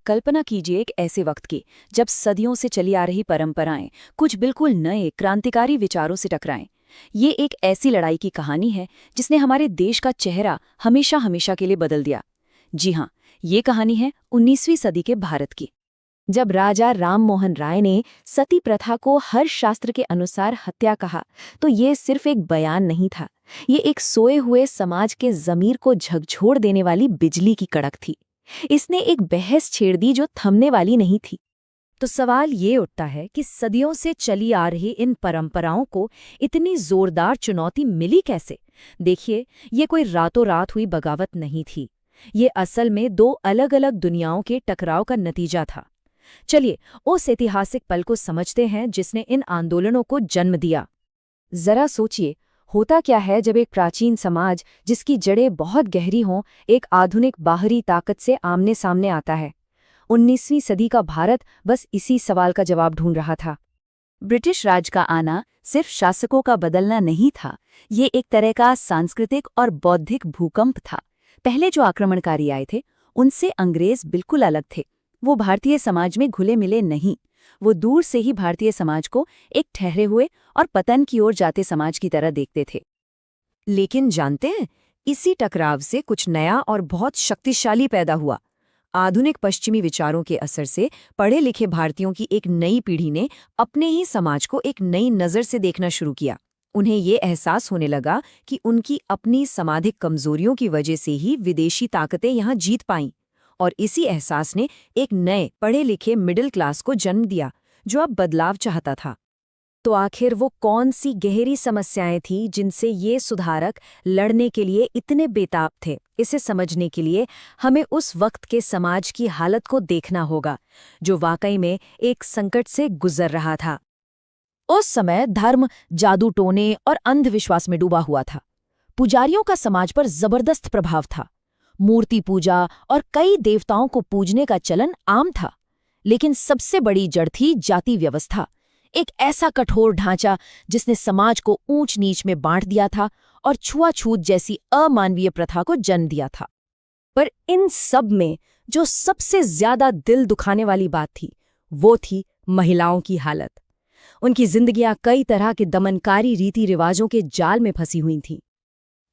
कल्पना कीजिए एक ऐसे वक्त की जब सदियों से चली आ रही परंपराएं कुछ बिल्कुल नए क्रांतिकारी विचारों से टकराएं। ये एक ऐसी लड़ाई की कहानी है जिसने हमारे देश का चेहरा हमेशा हमेशा के लिए बदल दिया। जी हाँ, ये कहानी है 19वीं सदी के भारत की। जब राजा राम मोहन राय ने सती प्रथा को हर शास्त्र के अनुसार हत्या कहा, तो ये सिर्फ एक बयान नहीं था, ये एक सोए हुए समाज के ज़मीर को झकझोर देने वाली बिजली की कड़क थी। इसने एक बहस छेड़ दी जो थमने वाली नहीं थी। तो सवाल ये उठता है कि सदियों से चली आ रही इन परंपराओं को इतनी जोरदार चुनौती मिली कैसे? देखिए, ये कोई रातों रात हुई बगावत नहीं थी। ये असल में दो अलग अलग दुनियाओं के टकराव का नतीजा था। चलिए उस ऐतिहासिक पल को समझते हैं जिसने इन आंदोलनों को जन्म दिया। जरा सोचिए, होता क्या है जब एक प्राचीन समाज जिसकी जड़ें बहुत गहरी हों, एक आधुनिक बाहरी ताकत से आमने सामने आता है। 19वीं सदी का भारत बस इसी सवाल का जवाब ढूंढ रहा था। ब्रिटिश राज का आना सिर्फ शासकों का बदलना नहीं था, ये एक तरह का सांस्कृतिक और बौद्धिक भूकंप था। पहले जो आक्रमणकारी आए थे उनसे अंग्रेज बिल्कुल अलग थे। वो भारतीय समाज में घुले मिले नहीं, वो दूर से ही भारतीय समाज को एक ठहरे हुए और पतन की ओर जाते समाज की तरह देखते थे। लेकिन जानते हैं, इसी टकराव से कुछ नया और बहुत शक्तिशाली पैदा हुआ। आधुनिक पश्चिमी विचारों के असर से पढ़े लिखे भारतीयों की एक नई पीढ़ी ने अपने ही समाज को एक नई नज़र से देखना शुरू किया। उन्हें ये एहसास होने लगा कि उनकी अपनी सामाजिक कमजोरियों की वजह से ही विदेशी ताकतें यहाँ जीत पाईं, और इसी एहसास ने एक नए पढ़े लिखे मिडिल क्लास को जन्म दिया जो अब बदलाव चाहता था। तो आखिर वो कौन सी गहरी समस्याएं थी जिनसे ये सुधारक लड़ने के लिए इतने बेताब थे? इसे समझने के लिए हमें उस वक्त के समाज की हालत को देखना होगा, जो वाकई में एक संकट से गुजर रहा था। उस समय धर्म जादू टोने और अंधविश्वास में डूबा हुआ था। पुजारियों का समाज पर जबरदस्त प्रभाव था। मूर्ति पूजा और कई देवताओं को पूजने का चलन आम था। लेकिन सबसे बड़ी जड़ थी जाति व्यवस्था, एक ऐसा कठोर ढांचा जिसने समाज को ऊंच नीच में बांट दिया था और छुआछूत जैसी अमानवीय प्रथा को जन्म दिया था। पर इन सब में जो सबसे ज्यादा दिल दुखाने वाली बात थी, वो थी महिलाओं की हालत। उनकी जिंदगियां कई तरह के दमनकारी रीति रिवाजों के जाल में फंसी हुई थीं।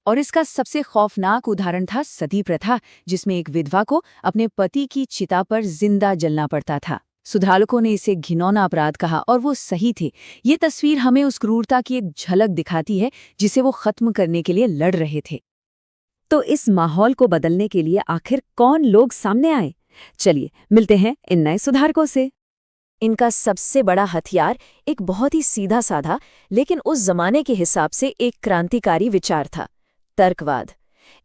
और इसका सबसे खौफनाक उदाहरण था सती प्रथा, जिसमें एक विधवा को अपने पति की चिता पर जिंदा जलना पड़ता था। सुधारकों ने इसे घिनौना अपराध कहा, और वो सही थे। ये तस्वीर हमें उस क्रूरता की एक झलक दिखाती है जिसे वो खत्म करने के लिए लड़ रहे थे। तो इस माहौल को बदलने के लिए आखिर कौन लोग सामने आए? चलिए मिलते हैं इन नए सुधारकों से। इनका सबसे बड़ा हथियार एक बहुत ही सीधा साधा लेकिन उस जमाने के हिसाब से एक क्रांतिकारी विचार था, तर्कवाद।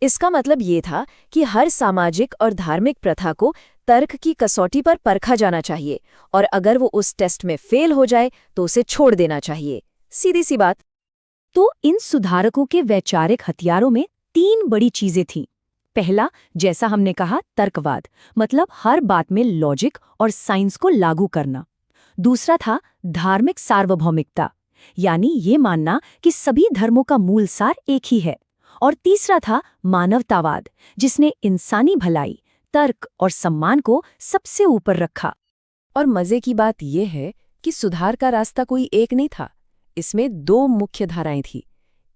इसका मतलब ये था कि हर सामाजिक और धार्मिक प्रथा को तर्क की कसौटी पर परखा जाना चाहिए, और अगर वो उस टेस्ट में फेल हो जाए तो उसे छोड़ देना चाहिए। सीधी सी बात। तो इन सुधारकों के वैचारिक हथियारों में तीन बड़ी चीजें थीं। पहला, जैसा हमने कहा, तर्कवाद, मतलब हर बात में लॉजिक और साइंस को लागू करना। दूसरा था धार्मिक सार्वभौमिकता, यानी ये मानना कि सभी धर्मों का मूल सार एक ही है। और तीसरा था मानवतावाद, जिसने इंसानी भलाई, तर्क और सम्मान को सबसे ऊपर रखा। और मजे की बात यह है कि सुधार का रास्ता कोई एक नहीं था। इसमें दो मुख्य धाराएं थीं।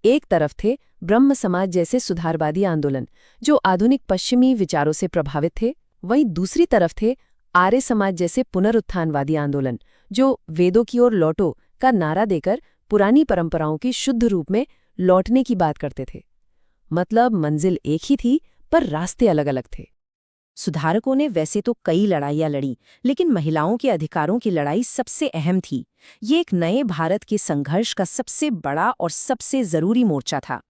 एक तरफ थे ब्रह्म समाज जैसे सुधारवादी आंदोलन जो आधुनिक पश्चिमी विचारों से प्रभावित थे। वहीं दूसरी तरफ थे आर्य समाज जैसे पुनरुत्थानवादी आंदोलन जो वेदों की ओर लौटो का नारा देकर पुरानी परंपराओं की शुद्ध रूप में लौटने की बात करते थे। मतलब मंजिल एक ही थी, पर रास्ते अलग अलग थे। सुधारकों ने वैसे तो कई लड़ाइयां लड़ी, लेकिन महिलाओं के अधिकारों की लड़ाई सबसे अहम थी। ये एक नए भारत के संघर्ष का सबसे बड़ा और सबसे जरूरी मोर्चा था।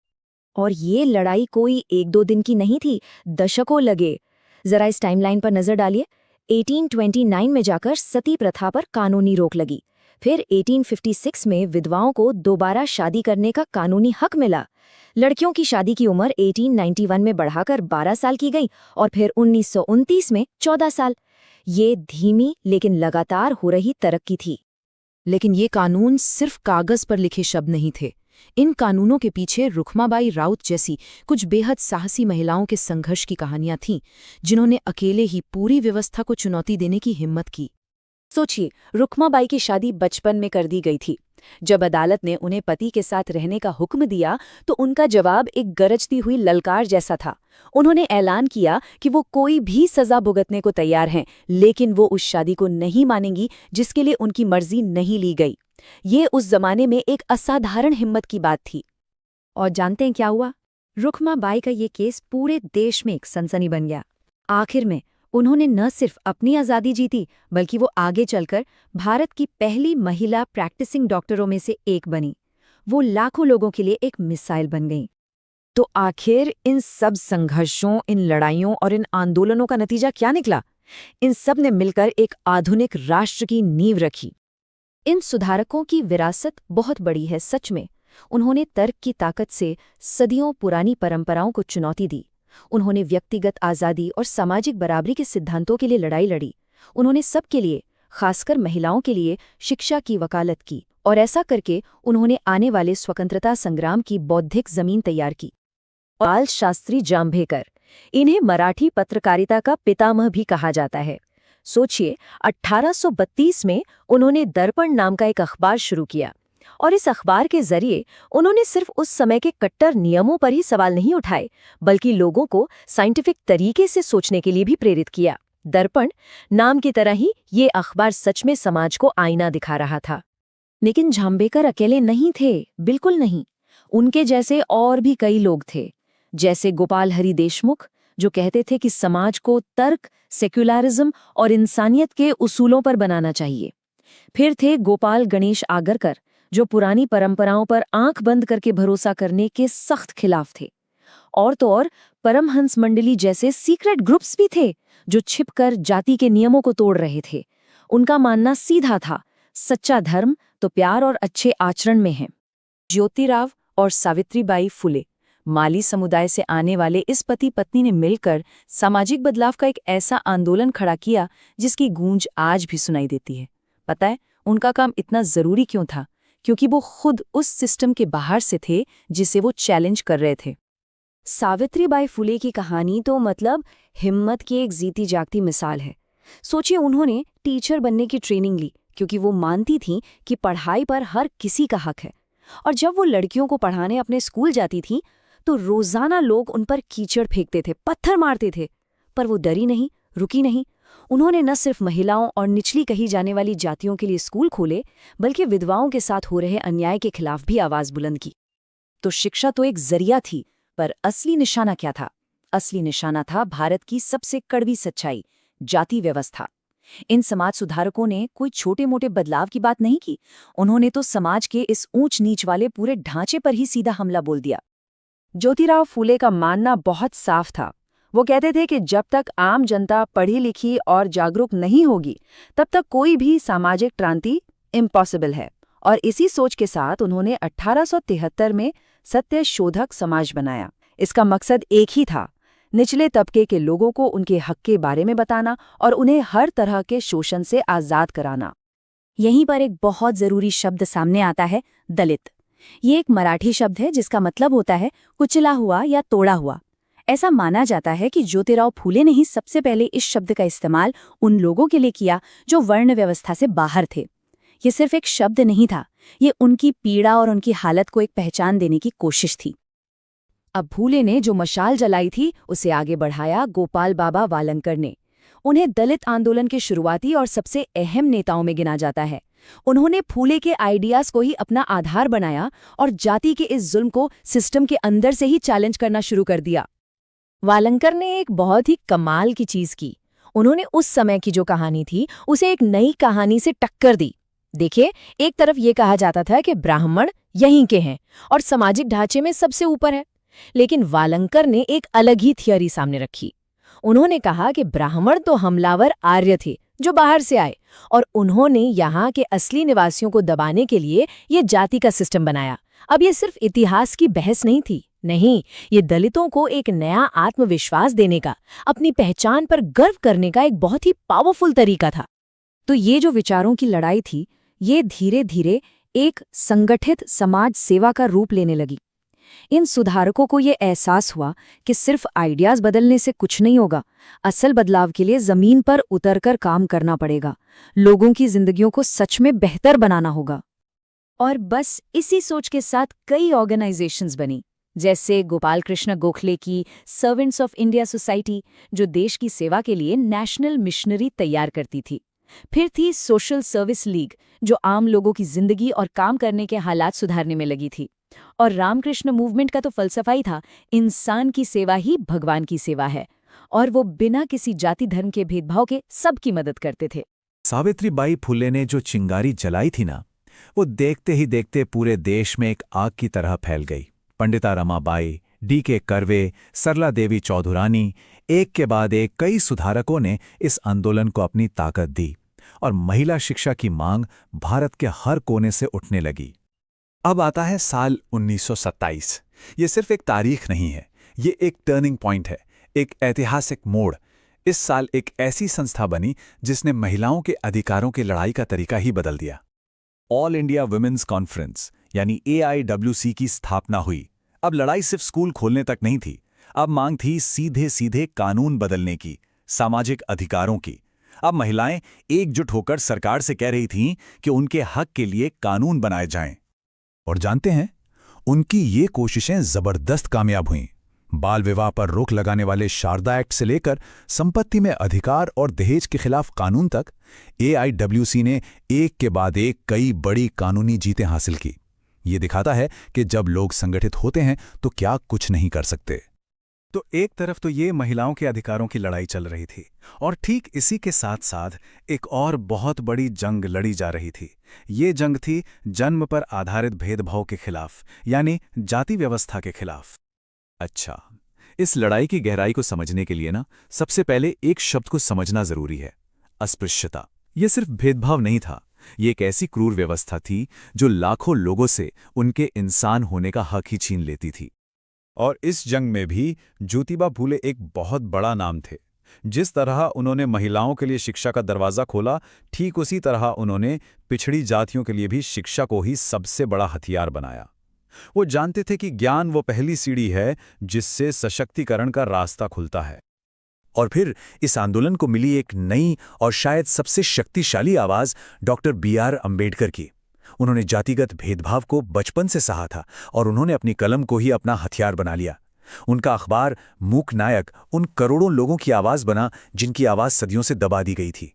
और ये लड़ाई कोई एक दो दिन की नहीं थी, दशकों लगे। जरा इस टाइमलाइन पर नजर डालिए। 1829 में जाकर सती प्रथा पर कानूनी रोक लगी। फिर 1856 में विधवाओं को दोबारा शादी करने का कानूनी हक मिला। लड़कियों की शादी की उम्र 1891 में बढ़ाकर 12 साल की गई, और फिर 1929 में 14 साल। ये धीमी लेकिन लगातार हो रही तरक्की थी। लेकिन ये कानून सिर्फ कागज पर लिखे शब्द नहीं थे, इन कानूनों के पीछे रुखमाबाई राउत जैसी कुछ बेहद साहसी महिलाओं के संघर्ष की कहानियां थीं, जिन्होंने अकेले ही पूरी व्यवस्था को चुनौती देने की हिम्मत की। सोचिए, रुक्माबाई की शादी बचपन में कर दी गई थी। जब अदालत ने उन्हें पति के साथ रहने का हुक्म दिया तो उनका जवाब एक गरजती हुई ललकार जैसा था। उन्होंने ऐलान किया कि वो कोई भी सजा भुगतने को तैयार हैं, लेकिन वो उस शादी को नहीं मानेंगी जिसके लिए उनकी मर्जी नहीं ली गई। ये उस जमाने में एक असाधारण हिम्मत की बात थी। और जानते हैं क्या हुआ? रुक्माबाई का ये केस पूरे देश में एक सनसनी बन गया। आखिर में उन्होंने न सिर्फ अपनी आज़ादी जीती, बल्कि वो आगे चलकर भारत की पहली महिला प्रैक्टिसिंग डॉक्टरों में से एक बनी। वो लाखों लोगों के लिए एक मिसाइल बन गईं। तो आखिर इन सब संघर्षों, इन लड़ाइयों और इन आंदोलनों का नतीजा क्या निकला? इन सब ने मिलकर एक आधुनिक राष्ट्र की नींव रखी। इन सुधारकों की विरासत बहुत बड़ी है सच में। उन्होंने तर्क की ताकत से सदियों पुरानी परंपराओं को चुनौती दी। उन्होंने व्यक्तिगत आज़ादी और सामाजिक बराबरी के सिद्धांतों के लिए लड़ाई लड़ी। उन्होंने सबके लिए, खासकर महिलाओं के लिए, शिक्षा की वकालत की, और ऐसा करके उन्होंने आने वाले स्वतंत्रता संग्राम की बौद्धिक जमीन तैयार की। बाल शास्त्री जांभेकर, इन्हें मराठी पत्रकारिता का पितामह भी कहा जाता है। सोचिए, 1832 में उन्होंने दर्पण नाम का एक अखबार शुरू किया, और इस अखबार के जरिए उन्होंने सिर्फ उस समय के कट्टर नियमों पर ही सवाल नहीं उठाए, बल्कि लोगों को साइंटिफिक तरीके से सोचने के लिए भी प्रेरित किया। दर्पण नाम की तरह ही ये अखबार सच में समाज को आईना दिखा रहा था। लेकिन जांभेकर अकेले नहीं थे, बिल्कुल नहीं। उनके जैसे और भी कई लोग थे, जैसे गोपाल हरि देशमुख, जो कहते थे कि समाज को तर्क, सेक्युलरिज्म और इंसानियत के उसूलों पर बनाना चाहिए। फिर थे गोपाल गणेश आगरकर, जो पुरानी परंपराओं पर आंख बंद करके भरोसा करने के सख्त खिलाफ थे। और तो और परमहंस मंडली जैसे सीक्रेट ग्रुप्स भी थे, जो छिपकर जाति के नियमों को तोड़ रहे थे। उनका मानना सीधा था, सच्चा धर्म तो प्यार और अच्छे आचरण में है। ज्योतिराव और सावित्रीबाई फुले, माली समुदाय से आने वाले इस पति पत्नी ने मिलकर सामाजिक बदलाव का एक ऐसा आंदोलन खड़ा किया जिसकी गूंज आज भी सुनाई देती है। पता है उनका काम इतना जरूरी क्यों था? क्योंकि वो खुद उस सिस्टम के बाहर से थे जिसे वो चैलेंज कर रहे थे। सावित्रीबाई फुले की कहानी तो मतलब हिम्मत की एक जीती जागती मिसाल है। सोचिए, उन्होंने टीचर बनने की ट्रेनिंग ली क्योंकि वो मानती थीं कि पढ़ाई पर हर किसी का हक है। और जब वो लड़कियों को पढ़ाने अपने स्कूल जाती थीं तो रोजाना लोग उन पर कीचड़ फेंकते थे, पत्थर मारते थे, पर वो डरी नहीं, रुकी नहीं। उन्होंने न सिर्फ महिलाओं और निचली कही जाने वाली जातियों के लिए स्कूल खोले, बल्कि विधवाओं के साथ हो रहे अन्याय के खिलाफ भी आवाज बुलंद की। तो शिक्षा तो एक जरिया थी, पर असली निशाना क्या था? असली निशाना था भारत की सबसे कड़वी सच्चाई, जाति व्यवस्था। इन समाज सुधारकों ने कोई छोटे मोटे बदलाव की बात नहीं की। उन्होंने तो समाज के इस ऊंच नीच वाले पूरे ढांचे पर ही सीधा हमला बोल दिया। ज्योतिराव फूले का मानना बहुत साफ था। वो कहते थे कि जब तक आम जनता पढ़ी लिखी और जागरूक नहीं होगी, तब तक कोई भी सामाजिक क्रांति इम्पॉसिबल है। और इसी सोच के साथ उन्होंने 1873 में सत्य शोधक समाज बनाया। इसका मकसद एक ही था, निचले तबके के लोगों को उनके हक के बारे में बताना और उन्हें हर तरह के शोषण से आज़ाद कराना। यहीं पर एक बहुत ज़रूरी शब्द सामने आता है, दलित। ये एक मराठी शब्द है जिसका मतलब होता है कुचला हुआ या तोड़ा हुआ। ऐसा माना जाता है कि ज्योतिराव फूले ने ही सबसे पहले इस शब्द का इस्तेमाल उन लोगों के लिए किया जो वर्ण व्यवस्था से बाहर थे। ये सिर्फ एक शब्द नहीं था, ये उनकी पीड़ा और उनकी हालत को एक पहचान देने की कोशिश थी। अब फूले ने जो मशाल जलाई थी उसे आगे बढ़ाया गोपाल बाबा वालंकर ने। उन्हें दलित आंदोलन के शुरुआती और सबसे अहम नेताओं में गिना जाता है। उन्होंने फूले के आइडियाज को ही अपना आधार बनाया और जाति के इस जुल्म को सिस्टम के अंदर से ही चैलेंज करना शुरू कर दिया। वालंकर ने एक बहुत ही कमाल की चीज की। उन्होंने उस समय की जो कहानी थी उसे एक नई कहानी से टक्कर दी। देखिए, एक तरफ ये कहा जाता था कि ब्राह्मण यहीं के हैं और सामाजिक ढांचे में सबसे ऊपर है, लेकिन वालंकर ने एक अलग ही थियरी सामने रखी। उन्होंने कहा कि ब्राह्मण तो हमलावर आर्य थे जो बाहर से आए, और उन्होंने यहाँ के असली निवासियों को दबाने के लिए ये जाति का सिस्टम बनाया। अब ये सिर्फ इतिहास की बहस नहीं थी, नहीं, ये दलितों को एक नया आत्मविश्वास देने का, अपनी पहचान पर गर्व करने का एक बहुत ही पावरफुल तरीका था। तो ये जो विचारों की लड़ाई थी, ये धीरे धीरे एक संगठित समाज सेवा का रूप लेने लगी। इन सुधारकों को ये एहसास हुआ कि सिर्फ आइडियाज बदलने से कुछ नहीं होगा, असल बदलाव के लिए जमीन पर उतरकर काम करना पड़ेगा, लोगों की जिंदगियों को सच में बेहतर बनाना होगा। और बस इसी सोच के साथ कई ऑर्गेनाइजेशंस बनी, जैसे गोपाल कृष्ण गोखले की सर्वेंट्स ऑफ इंडिया सोसाइटी, जो देश की सेवा के लिए नेशनल मिशनरी तैयार करती थी। फिर थी सोशल सर्विस लीग, जो आम लोगों की जिंदगी और काम करने के हालात सुधारने में लगी थी। और रामकृष्ण मूवमेंट का तो फलसफा ही था, इंसान की सेवा ही भगवान की सेवा है, और वो बिना किसी जाति धर्म के भेदभाव के सबकी मदद करते थे। सावित्रीबाई फुले ने जो चिंगारी जलाई थी ना, वो देखते ही देखते पूरे देश में एक आग की तरह फैल गई। पंडिता रमाबाई, D.K. कर्वे, सरला देवी चौधुरानी, एक के बाद एक कई सुधारकों ने इस आंदोलन को अपनी ताकत दी और महिला शिक्षा की मांग भारत के हर कोने से उठने लगी। अब आता है साल 1927। ये सिर्फ एक तारीख नहीं है, ये एक टर्निंग पॉइंट है, एक ऐतिहासिक मोड़। इस साल एक ऐसी संस्था बनी जिसने महिलाओं के अधिकारों की लड़ाई का तरीका ही बदल दिया। ऑल इंडिया वुमेन्स कॉन्फ्रेंस यानी AIWC की स्थापना हुई। अब लड़ाई सिर्फ स्कूल खोलने तक नहीं थी, अब मांग थी सीधे सीधे कानून बदलने की, सामाजिक अधिकारों की। अब महिलाएं एकजुट होकर सरकार से कह रही थीं कि उनके हक के लिए कानून बनाए जाएं। और जानते हैं, उनकी ये कोशिशें जबरदस्त कामयाब हुईं। बाल विवाह पर रोक लगाने वाले शारदा एक्ट से लेकर संपत्ति में अधिकार और दहेज के खिलाफ कानून तक AIWC ने एक के बाद एक कई बड़ी कानूनी जीतें हासिल की। ये दिखाता है कि जब लोग संगठित होते हैं तो क्या कुछ नहीं कर सकते। तो एक तरफ तो ये महिलाओं के अधिकारों की लड़ाई चल रही थी, और ठीक इसी के साथ साथ एक और बहुत बड़ी जंग लड़ी जा रही थी। ये जंग थी जन्म पर आधारित भेदभाव के खिलाफ, यानी जाति व्यवस्था के खिलाफ। अच्छा, इस लड़ाई की गहराई को समझने के लिए सबसे पहले एक शब्द को समझना जरूरी है, अस्पृश्यता। ये सिर्फ भेदभाव नहीं था, ये एक ऐसी क्रूर व्यवस्था थी जो लाखों लोगों से उनके इंसान होने का हक ही छीन लेती थी। और इस जंग में भी ज्योतिबा फूले एक बहुत बड़ा नाम थे। जिस तरह उन्होंने महिलाओं के लिए शिक्षा का दरवाज़ा खोला, ठीक उसी तरह उन्होंने पिछड़ी जातियों के लिए भी शिक्षा को ही सबसे बड़ा हथियार बनाया। वो जानते थे कि ज्ञान वो पहली सीढ़ी है जिससे सशक्तिकरण का रास्ता खुलता है। और फिर इस आंदोलन को मिली एक नई और शायद सबसे शक्तिशाली आवाज़ डॉक्टर B.R. अम्बेडकर की। उन्होंने जातिगत भेदभाव को बचपन से सहा था और उन्होंने अपनी कलम को ही अपना हथियार बना लिया। उनका अखबार मूक नायक उन करोड़ों लोगों की आवाज़ बना जिनकी आवाज़ सदियों से दबा दी गई थी।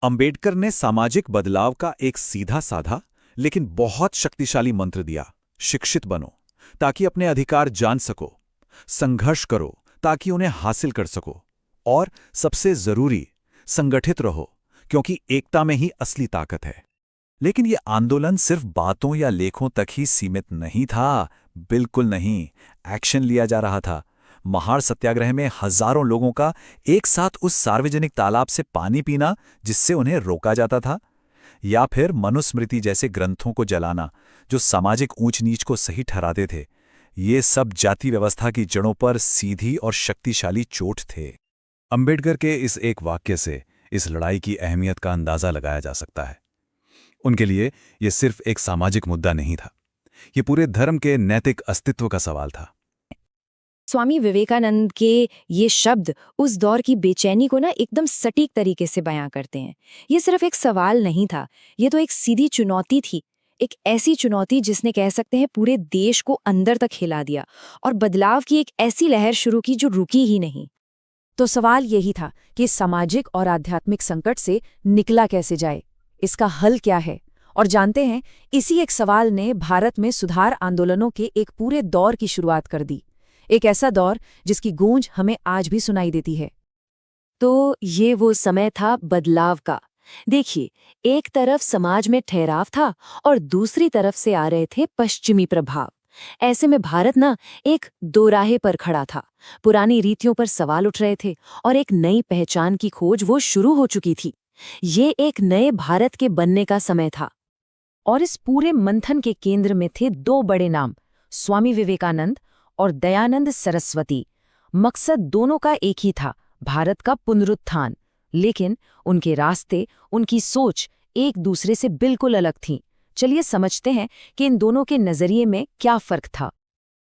अम्बेडकर ने सामाजिक बदलाव का एक सीधा साधा लेकिन बहुत शक्तिशाली मंत्र दिया, शिक्षित बनो ताकि अपने अधिकार जान सको, संघर्ष करो ताकि उन्हें हासिल कर सको, और सबसे जरूरी, संगठित रहो क्योंकि एकता में ही असली ताकत है। लेकिन यह आंदोलन सिर्फ बातों या लेखों तक ही सीमित नहीं था, बिल्कुल नहीं। एक्शन लिया जा रहा था। महार सत्याग्रह में हजारों लोगों का एक साथ उस सार्वजनिक तालाब से पानी पीना जिससे उन्हें रोका जाता था, या फिर मनुस्मृति जैसे ग्रंथों को जलाना जो सामाजिक ऊंच नीच को सही ठहराते थे, ये सब जाति व्यवस्था की जड़ों पर सीधी और शक्तिशाली चोट थे। अंबेडकर के इस एक वाक्य से इस लड़ाई की अहमियत का अंदाजा लगाया जा सकता है। उनके लिए यह सिर्फ एक सामाजिक मुद्दा नहीं था, ये पूरे धर्म के नैतिक अस्तित्व का सवाल था। स्वामी विवेकानंद के ये शब्द उस दौर की बेचैनी को एकदम सटीक तरीके से बयां करते हैं। ये सिर्फ एक सवाल नहीं था, ये तो एक सीधी चुनौती थी, एक ऐसी चुनौती जिसने कह सकते हैं पूरे देश को अंदर तक हिला दिया और बदलाव की एक ऐसी लहर शुरू की जो रुकी ही नहीं। तो सवाल यही था कि सामाजिक और आध्यात्मिक संकट से निकला कैसे जाए, इसका हल क्या है। और जानते हैं, इसी एक सवाल ने भारत में सुधार आंदोलनों के एक पूरे दौर की शुरुआत कर दी, एक ऐसा दौर जिसकी गूंज हमें आज भी सुनाई देती है। तो ये वो समय था बदलाव का। देखिए, एक तरफ समाज में ठहराव था और दूसरी तरफ से आ रहे थे पश्चिमी प्रभाव। ऐसे में भारत एक दोराहे पर खड़ा था। पुरानी रीतियों पर सवाल उठ रहे थे और एक नई पहचान की खोज वो शुरू हो चुकी थी। ये एक नए भारत के बनने का समय था। और इस पूरे मंथन के केंद्र में थे दो बड़े नाम, स्वामी विवेकानंद और दयानंद सरस्वती। मकसद दोनों का एक ही था, भारत का पुनरुत्थान। लेकिन उनके रास्ते, उनकी सोच एक दूसरे से बिल्कुल अलग थीं। चलिए समझते हैं कि इन दोनों के नजरिए में क्या फर्क था।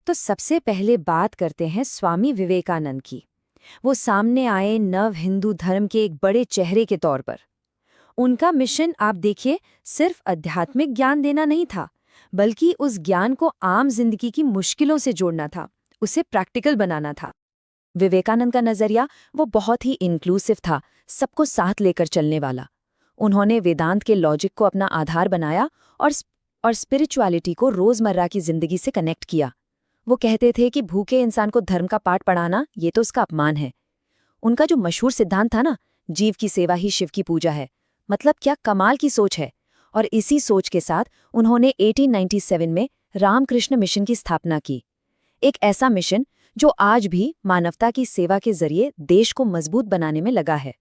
तो सबसे पहले बात करते हैं स्वामी विवेकानंद की। वो सामने आए नव हिंदू धर्म के एक बड़े चेहरे के तौर पर। उनका मिशन आप देखिए सिर्फ आध्यात्मिक ज्ञान देना नहीं था, बल्कि उस ज्ञान को आम जिंदगी की मुश्किलों से जोड़ना था, उसे प्रैक्टिकल बनाना था। विवेकानंद का नजरिया वो बहुत ही इंक्लूसिव था, सबको साथ लेकर चलने वाला। उन्होंने वेदांत के लॉजिक को अपना आधार बनाया और स्पिरिचुअलिटी को रोजमर्रा की जिंदगी से कनेक्ट किया। वो कहते थे कि भूखे इंसान को धर्म का पाठ पढ़ाना ये तो उसका अपमान है। उनका जो मशहूर सिद्धांत था ना, जीव की सेवा ही शिव की पूजा है, मतलब क्या कमाल की सोच है। और इसी सोच के साथ उन्होंने 1897 में रामकृष्ण मिशन की स्थापना की, एक ऐसा मिशन जो आज भी मानवता की सेवा के जरिए देश को मजबूत बनाने में लगा है।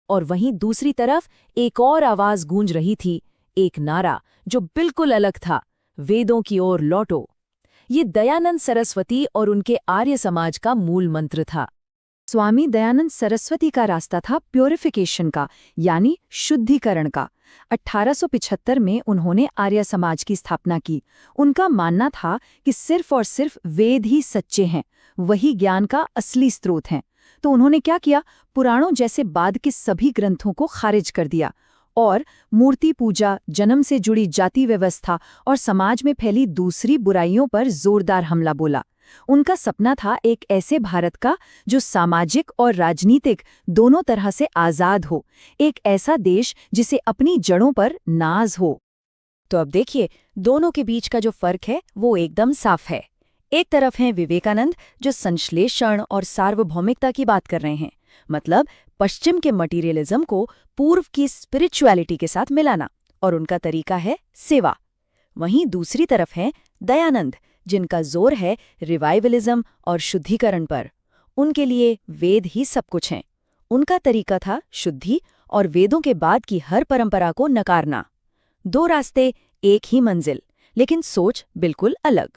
और वहीं दूसरी तरफ एक और आवाज गूंज रही थी, एक नारा जो बिल्कुल अलग था, वेदों की ओर लौटो। ये दयानंद सरस्वती और उनके आर्य समाज का मूल मंत्र था। स्वामी दयानंद सरस्वती का रास्ता था प्योरिफिकेशन का, यानी शुद्धिकरण का। 1875 में उन्होंने आर्य समाज की स्थापना की। उनका मानना था कि सिर्फ और सिर्फ वेद ही सच्चे हैं, वही ज्ञान का असली स्रोत हैं। तो उन्होंने क्या किया, पुराणों जैसे बाद के सभी ग्रंथों को खारिज कर दिया और मूर्ति पूजा, जन्म से जुड़ी जाति व्यवस्था और समाज में फैली दूसरी बुराइयों पर जोरदार हमला बोला। उनका सपना था एक ऐसे भारत का जो सामाजिक और राजनीतिक दोनों तरह से आजाद हो, एक ऐसा देश जिसे अपनी जड़ों पर नाज हो। तो अब देखिए, दोनों के बीच का जो फर्क है वो एकदम साफ है। एक तरफ हैं विवेकानंद जो संश्लेषण और सार्वभौमिकता की बात कर रहे हैं, मतलब पश्चिम के मटीरियलिज्म को पूर्व की स्पिरिचुअलिटी के साथ मिलाना, और उनका तरीका है सेवा। वहीं दूसरी तरफ हैं दयानंद, जिनका जोर है रिवाइवलिज्म और शुद्धिकरण पर। उनके लिए वेद ही सब कुछ हैं। उनका तरीका था शुद्धि और वेदों के बाद की हर परंपरा को नकारना। दो रास्ते, एक ही मंजिल, लेकिन सोच बिल्कुल अलग।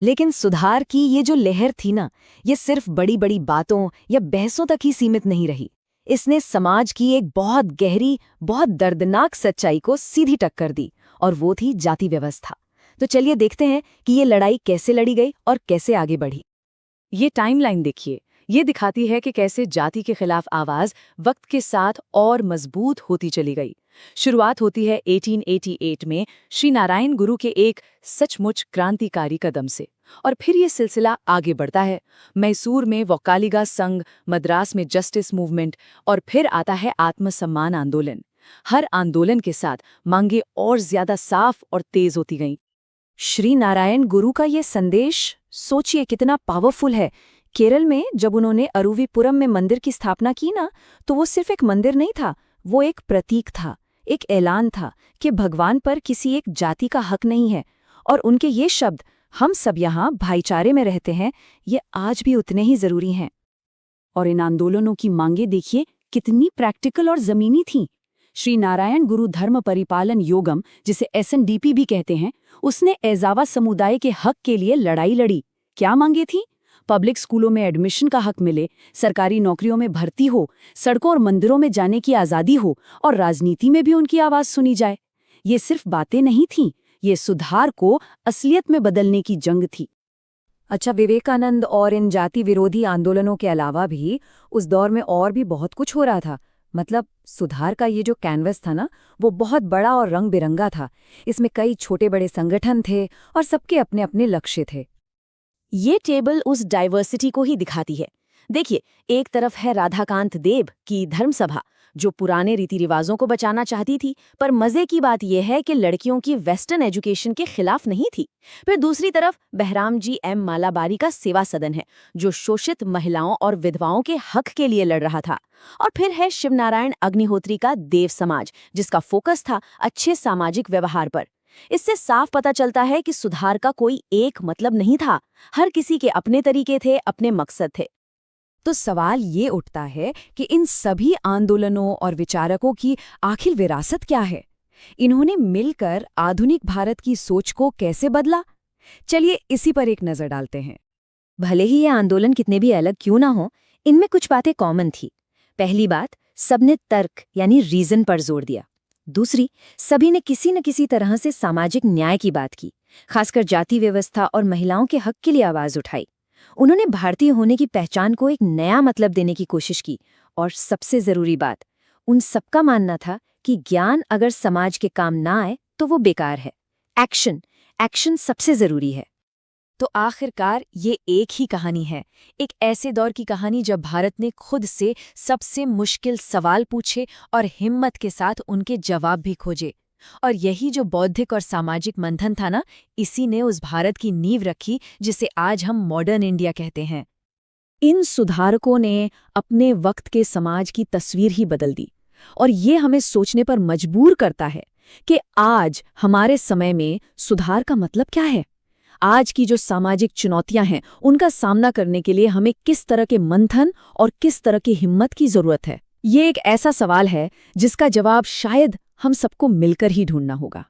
लेकिन सुधार की ये जो लहर थी ना, ये सिर्फ बड़ी बड़ी बातों या बहसों तक ही सीमित नहीं रही। इसने समाज की एक बहुत गहरी, बहुत दर्दनाक सच्चाई को सीधी टक्कर दी, और वो थी जाति व्यवस्था। तो चलिए देखते हैं कि ये लड़ाई कैसे लड़ी गई और कैसे आगे बढ़ी। ये टाइमलाइन देखिए, ये दिखाती है कि कैसे जाति के खिलाफ आवाज वक्त के साथ और मजबूत होती चली गई। शुरुआत होती है 1888 में श्री नारायण गुरु के एक सचमुच क्रांतिकारी कदम से, और फिर ये सिलसिला आगे बढ़ता है। मैसूर में वकालिगा संघ, मद्रास में जस्टिस मूवमेंट, और फिर आता है आत्मसम्मान आंदोलन। हर आंदोलन के साथ मांगे और ज्यादा साफ और तेज होती गईं। श्री नारायण गुरु का ये संदेश सोचिए कितना पावरफुल है। केरल में जब उन्होंने अरुविपुरम में मंदिर की स्थापना की ना, तो वो सिर्फ एक मंदिर नहीं था, वो एक प्रतीक था, एक ऐलान था कि भगवान पर किसी एक जाति का हक नहीं है। और उनके ये शब्द, हम सब यहाँ भाईचारे में रहते हैं, ये आज भी उतने ही जरूरी हैं। और इन आंदोलनों की मांगे देखिए कितनी प्रैक्टिकल और जमीनी थीं। श्री नारायण गुरु धर्म परिपालन योगम, जिसे SNDP भी कहते हैं, उसने एजावा समुदाय के हक के लिए लड़ाई लड़ी। क्या मांगे थी? पब्लिक स्कूलों में एडमिशन का हक मिले, सरकारी नौकरियों में भर्ती हो, सड़कों और मंदिरों में जाने की आज़ादी हो, और राजनीति में भी उनकी आवाज़ सुनी जाए। ये सिर्फ बातें नहीं थीं, ये सुधार को असलियत में बदलने की जंग थी। अच्छा, विवेकानंद और इन जाति विरोधी आंदोलनों के अलावा भी उस दौर में और भी बहुत कुछ हो रहा था। मतलब सुधार का ये जो कैनवस था ना, वो बहुत बड़ा और रंग बिरंगा था। इसमें कई छोटे बड़े संगठन थे और सबके अपने अपने लक्ष्य थे। ये टेबल उस डाइवर्सिटी को ही दिखाती है। देखिए, एक तरफ है राधाकांत देव की धर्म सभा, जो पुराने रीति रिवाजों को बचाना चाहती थी, पर मजे की बात यह है कि लड़कियों की वेस्टर्न एजुकेशन के खिलाफ नहीं थी। फिर दूसरी तरफ बहराम जी M मालाबारी का सेवा सदन है, जो शोषित महिलाओं और विधवाओं के हक के लिए लड़ रहा था। और फिर है शिवनारायण अग्निहोत्री का देव समाज, जिसका फोकस था अच्छे सामाजिक व्यवहार पर। इससे साफ पता चलता है कि सुधार का कोई एक मतलब नहीं था, हर किसी के अपने तरीके थे, अपने मकसद थे। तो सवाल ये उठता है कि इन सभी आंदोलनों और विचारकों की आखिर विरासत क्या है? इन्होंने मिलकर आधुनिक भारत की सोच को कैसे बदला? चलिए इसी पर एक नजर डालते हैं। भले ही ये आंदोलन कितने भी अलग क्यों ना हो, इनमें कुछ बातें कॉमन थी। पहली बात, सबने तर्क यानी रीजन पर जोर दिया। दूसरी, सभी ने किसी न किसी तरह से सामाजिक न्याय की बात की, खासकर जाति व्यवस्था और महिलाओं के हक के लिए आवाज उठाई। उन्होंने भारतीय होने की पहचान को एक नया मतलब देने की कोशिश की। और सबसे जरूरी बात, उन सबका मानना था कि ज्ञान अगर समाज के काम ना आए तो वो बेकार है। एक्शन सबसे जरूरी है। तो आखिरकार ये एक ही कहानी है, एक ऐसे दौर की कहानी जब भारत ने खुद से सबसे मुश्किल सवाल पूछे और हिम्मत के साथ उनके जवाब भी खोजे। और यही जो बौद्धिक और सामाजिक मंथन था ना, इसी ने उस भारत की नींव रखी जिसे आज हम मॉडर्न इंडिया कहते हैं। इन सुधारकों ने अपने वक्त के समाज की तस्वीर ही बदल दी। और ये हमें सोचने पर मजबूर करता है कि आज हमारे समय में सुधार का मतलब क्या है। आज की जो सामाजिक चुनौतियां हैं, उनका सामना करने के लिए हमें किस तरह के मंथन और किस तरह की हिम्मत की जरूरत है। ये एक ऐसा सवाल है जिसका जवाब शायद हम सबको मिलकर ही ढूंढना होगा।